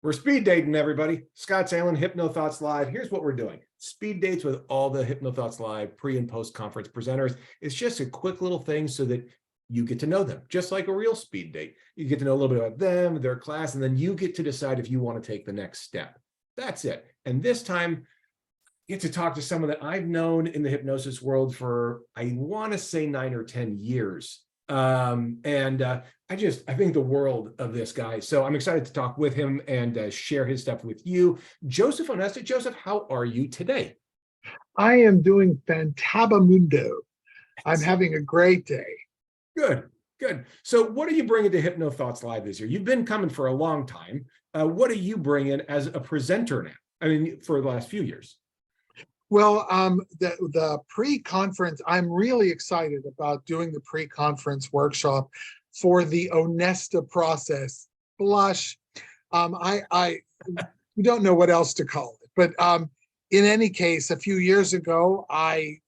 We're speed dating, everybody. Scott Salen, HypnoThoughts Live. Here's what we're doing. Speed dates with all the HypnoThoughts Live pre and post conference presenters. It's just a quick little thing so that you get to know them, just like a real speed date. You get to know a little bit about them, their class, and then you get to decide if you want to take the next step. That's it. And this time, I get to talk to someone that I've known in the hypnosis world for, I want to say 9 or 10 years. I think the world of this guy. So I'm excited to talk with him and share his stuff with you. Joseph Onesta. Joseph, how are you today? I am doing fantabamundo. I'm having a great day. Good, good. So what are you bringing to HypnoThoughts Live this year? You've been coming for a long time. What are you bringing as a presenter now? I mean, for the last few years. Well, the pre-conference, I'm really excited about doing the pre-conference workshop for the Onesta process. Blush. We don't know what else to call it, but in any case, a few years ago, I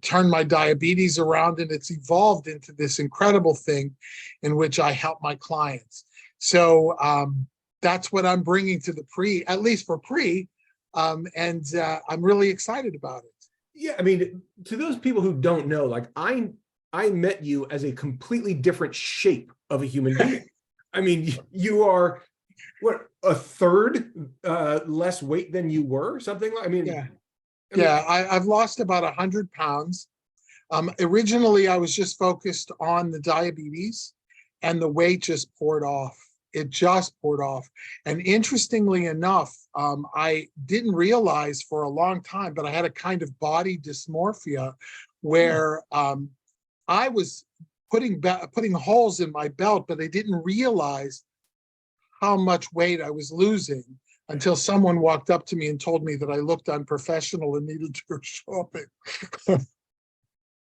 turned my diabetes around, and it's evolved into this incredible thing in which I help my clients. So that's what I'm bringing to the pre, at least for pre. I'm really excited about it. Yeah, I mean, to those people who don't know, like I met you as a completely different shape of a human being. I mean, you are what, a third less weight than you were, something like. I've lost about 100 pounds. Originally, I was just focused on the diabetes, and the weight just poured off. It just poured off. And interestingly enough, I didn't realize for a long time, but I had a kind of body dysmorphia where I was putting holes in my belt, but I didn't realize how much weight I was losing until someone walked up to me and told me that I looked unprofessional and needed to go shopping.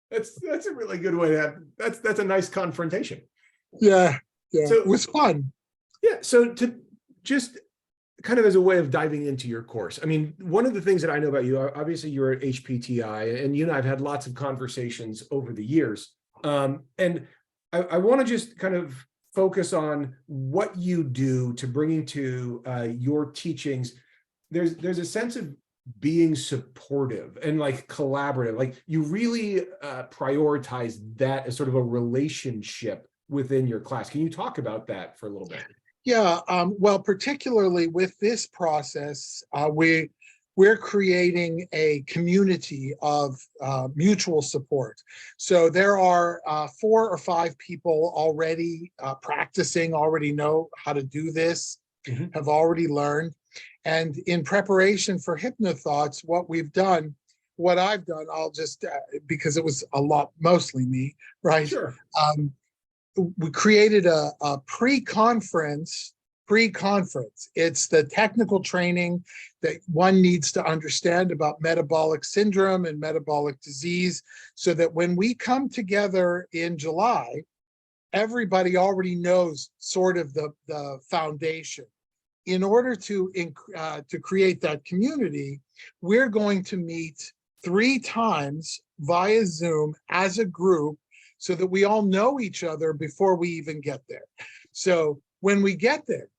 That's a really good way to have, that's a nice confrontation. Yeah, So, it was fun. Yeah, so to just kind of as a way of diving into your course, I mean, one of the things that I know about you, obviously you're at HPTI, and you and I have had lots of conversations over the years. And I want to just kind of focus on what you do to bringing to your teachings. There's a sense of being supportive and like collaborative, like you really prioritize that as sort of a relationship within your class. Can you talk about that for a little bit? Yeah, well, particularly with this process, we're creating a community of mutual support. So there are 4 or 5 people already practicing, already know how to do this, have already learned. And in preparation for HypnoThoughts, what I've done, I'll just, because it was a lot, mostly me, right? Sure. We created a pre-conference. It's the technical training that one needs to understand about metabolic syndrome and metabolic disease, so that when we come together in July, everybody already knows sort of the foundation. In order to create that community, we're going to meet 3 times via Zoom as a group, so that we all know each other before we even get there. So when we get there,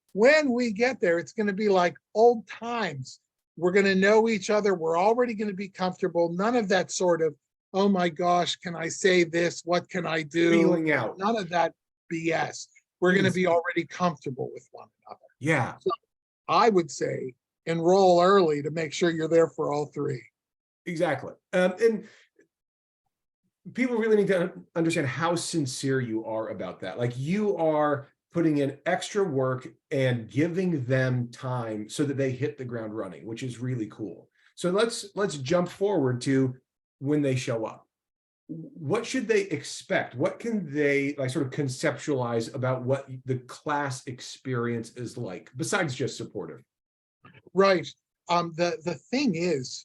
it's going to be like old times. We're going to know each other. We're already going to be comfortable. None of that sort of, oh my gosh, can I say this? What can I do? Feeling out. None of that BS. We're going to be already comfortable with one another. Yeah. So I would say enroll early to make sure you're there for all 3. Exactly. And people really need to understand how sincere you are about that. Like you are putting in extra work and giving them time so that they hit the ground running, which is really cool. So let's jump forward to when they show up. What should they expect? What can they like sort of conceptualize about what the class experience is like, besides just supportive? Right. The thing is,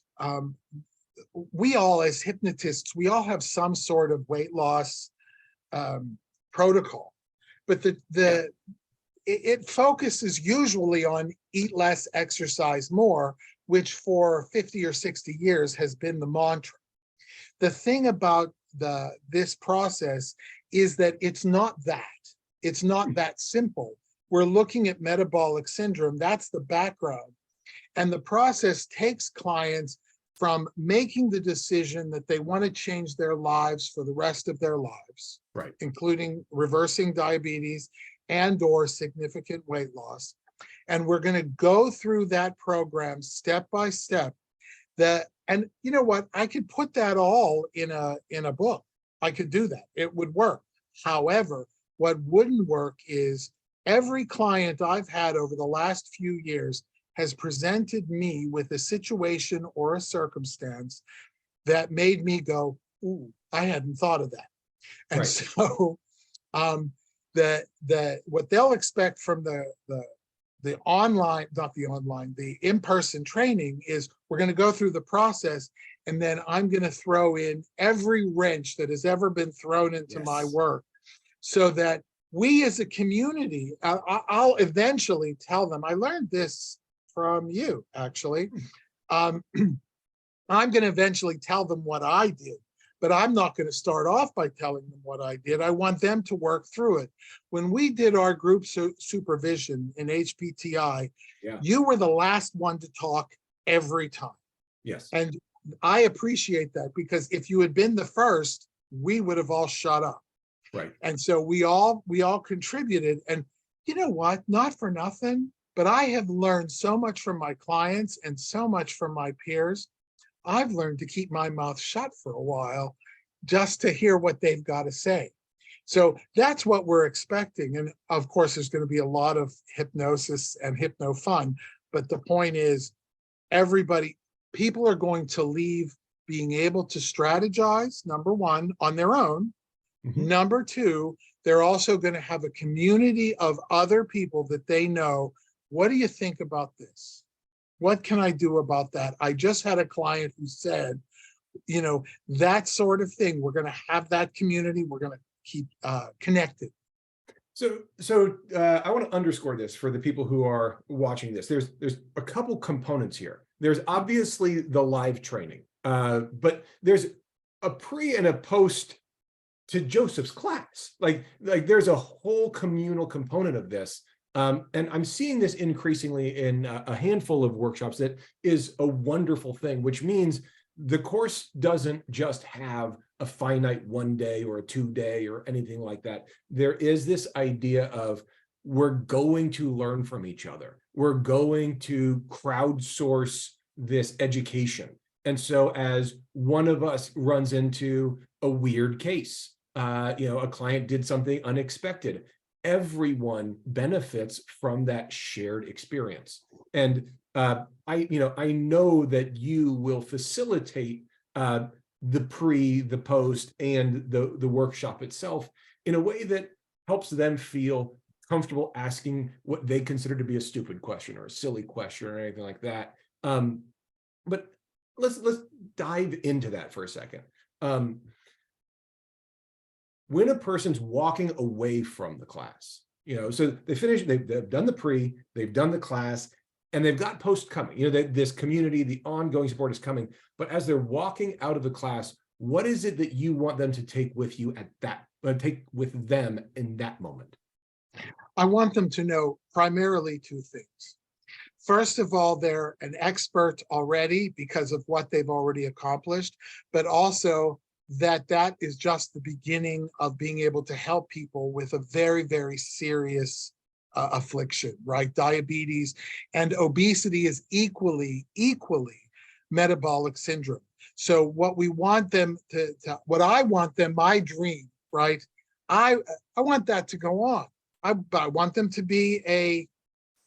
we all, as hypnotists, we all have some sort of weight loss protocol, but it focuses usually on eat less, exercise more, which for 50 or 60 years has been the mantra. The thing about this process is that it's not that simple. we're looking at metabolic syndrome. That's the background. And the process takes clients from making the decision that they want to change their lives for the rest of their lives, Right. including reversing diabetes and or significant weight loss. And we're going to go through that program step by step. And you know what? I could put that all in a book. I could do that. It would work. However, what wouldn't work is every client I've had over the last few years has presented me with a situation or a circumstance that made me go, ooh, I hadn't thought of that. And Right. so what they'll expect from the online, not the online, the in-person training is we're going to go through the process, and then I'm going to throw in every wrench that has ever been thrown into my work, so that we as a community, I'll eventually tell them, I learned this from you, actually. I'm going to eventually tell them what I did, but I'm not going to start off by telling them what I did. I want them to work through it. When we did our group supervision in HPTI, you were the last one to talk every time. Yes. And I appreciate that, because if you had been the first, we would have all shut up. Right. And so we all contributed. And you know what? Not for nothing, but I have learned so much from my clients and so much from my peers. I've learned to keep my mouth shut for a while just to hear what they've got to say. So that's what we're expecting. And of course, there's going to be a lot of hypnosis and hypno fun. But the point is, people are going to leave being able to strategize, number one, on their own. Mm-hmm. Number two, they're also going to have a community of other people that they know. What do you think about this? What can I do about that? I just had a client who said, you know, that sort of thing. We're going to have that community. We're going to keep connected. So I want to underscore this for the people who are watching this. There's a couple components here. There's obviously the live training, but there's a pre and a post to Joseph's class. Like there's a whole communal component of this. And I'm seeing this increasingly in a handful of workshops. That is a wonderful thing, which means the course doesn't just have a finite 1 day or a 2 day or anything like that. There is this idea of we're going to learn from each other. We're going to crowdsource this education. And so as one of us runs into a weird case, a client did something unexpected, everyone benefits from that shared experience. And I know that you will facilitate the pre, the post, and the workshop itself in a way that helps them feel comfortable asking what they consider to be a stupid question or a silly question or anything like that. But let's dive into that for a second. When a person's walking away from the class, so they've done the pre, they've done the class, and they've got post coming. This community, the ongoing support is coming. But as they're walking out of the class, what is it that you want them to take with you take with them in that moment? I want them to know primarily two things. First of all, they're an expert already because of what they've already accomplished, but also that is just the beginning of being able to help people with a very, very serious affliction, right? Diabetes and obesity is equally metabolic syndrome. So what we want them what I want them, my dream, right? I want that to go on. I want them to be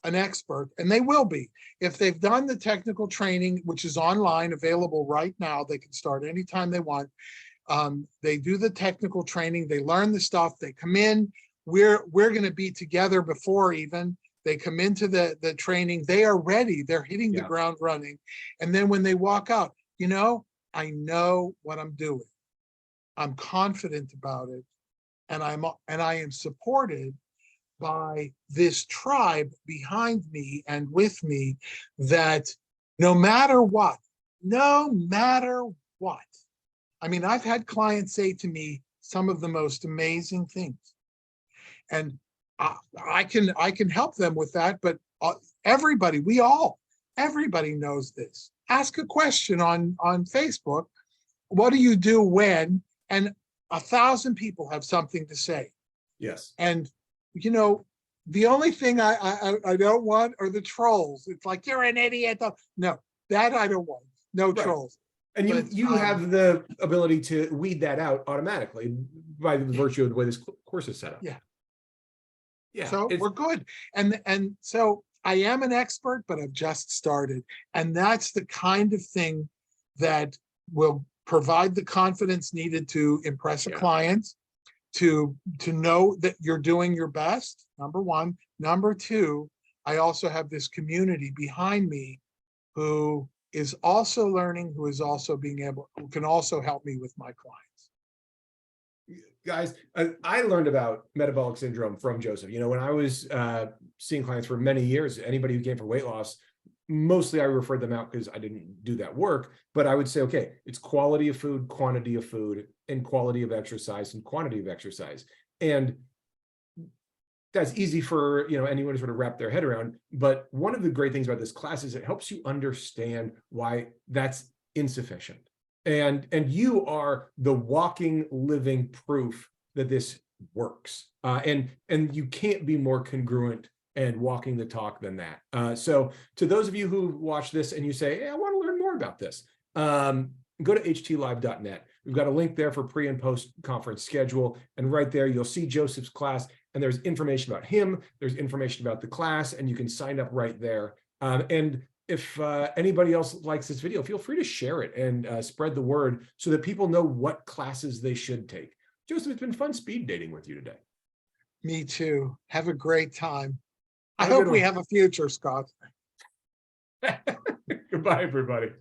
an expert, and they will be. If they've done the technical training, which is online, available right now, they can start anytime they want. They do the technical training, they learn the stuff, they come in, we're going to be together before even they come into the training. They are ready, they're hitting the ground running. And then when they walk out, I know what I'm doing. I'm confident about it, and I am supported by this tribe behind me and with me, that no matter what, I mean, I've had clients say to me some of the most amazing things. And I can help them with that, but everybody knows this. Ask a question on Facebook. What do you do when? And 1,000 people have something to say. Yes. And the only thing I don't want are the trolls. It's like, you're an idiot. No, that I don't want. No Right. trolls. And you have the ability to weed that out automatically by the virtue of the way this course is set up. Yeah. Yeah. So we're good. And so I am an expert, but I've just started. And that's the kind of thing that will provide the confidence needed to impress a client, to know that you're doing your best, number one. Number two, I also have this community behind me who is also learning, who can also help me with my clients. Guys, I learned about metabolic syndrome from Joseph. When I was seeing clients for many years, anybody who came for weight loss, mostly I referred them out because I didn't do that work, but I would say, okay, it's quality of food, quantity of food, and quality of exercise and quantity of exercise. And that's easy for anyone to sort of wrap their head around. But one of the great things about this class is it helps you understand why that's insufficient. And you are the walking, living proof that this works. And you can't be more congruent and walking the talk than that. So to those of you who watch this and you say, hey, I want to learn more about this, go to htlive.net. We've got a link there for pre and post conference schedule. And right there, you'll see Joseph's class, and there's information about him. There's information about the class, and you can sign up right there. And if anybody else likes this video, feel free to share it and spread the word so that people know what classes they should take. Joseph, it's been fun speed dating with you today. Me too. Have a great time. I hope we have a future, Scott. Goodbye, everybody.